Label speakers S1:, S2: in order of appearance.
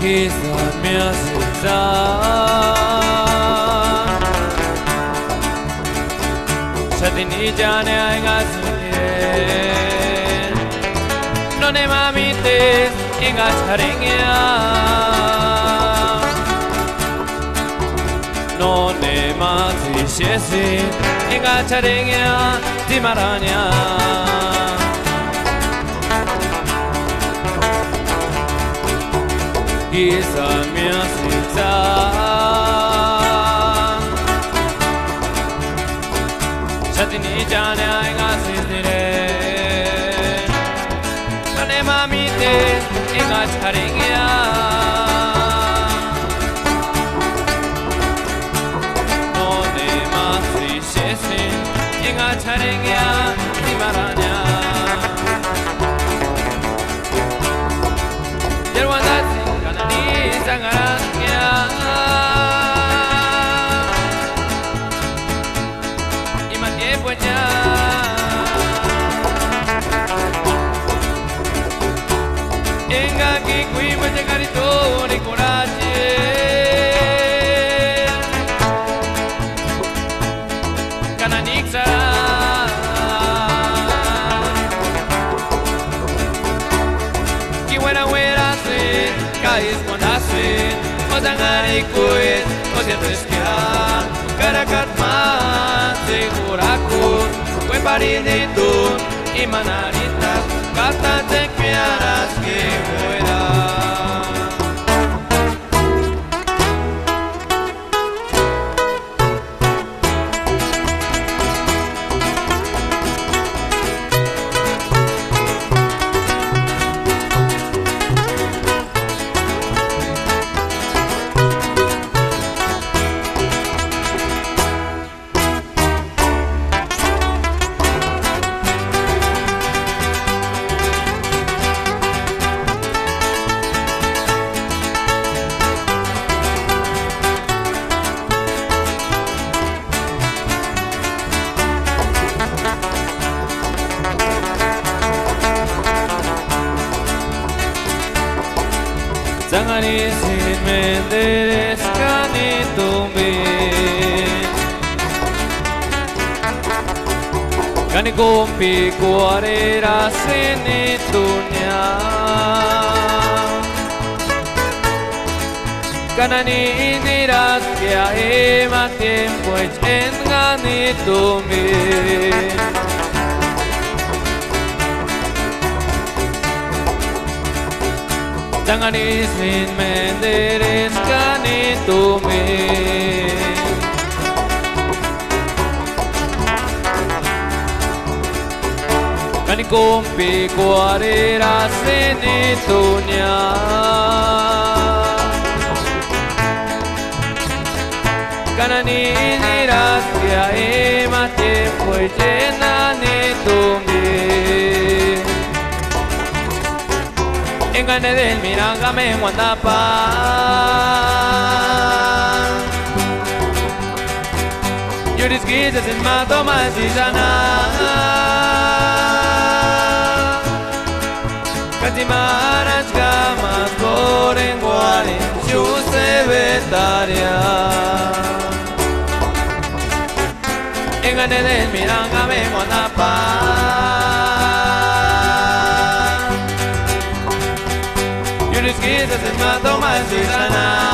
S1: Quizá me aceptar Satini jane ainga sinin No ne mamites inga charingya No ne mazi shesin inga charingya Dimaranya Quizá me aceptar Satini jane ainga sinin No ne mamites inga charingya No ne mazi shesin inga charingya Dimaranya Yerwandasi kanani sangaranya Imatye punya Enga ki kui majagarito ni coraje Kananik sara Kais mondasin, odangari kuit, osiatreskia, karakatman, segurakun, kue pariditun, imanaritas, kata tekpiaras que fuera. Zangani sin menderes kani tumbin Kani kumpi kuarera sini tunya Kanani indiras kia ema tiempo en gani tumbin Jangan izin mendereskan itu Kani kumpi kuarera sini tunya Kanani indiras kia ema tiempo llenan itu Engane del mirangame en Guandapa Yuris guises en mato masizana Katimaras gamas goren guarin Shuse betaria Engane del mirangame en Guandapa Yuris guises en mato masizana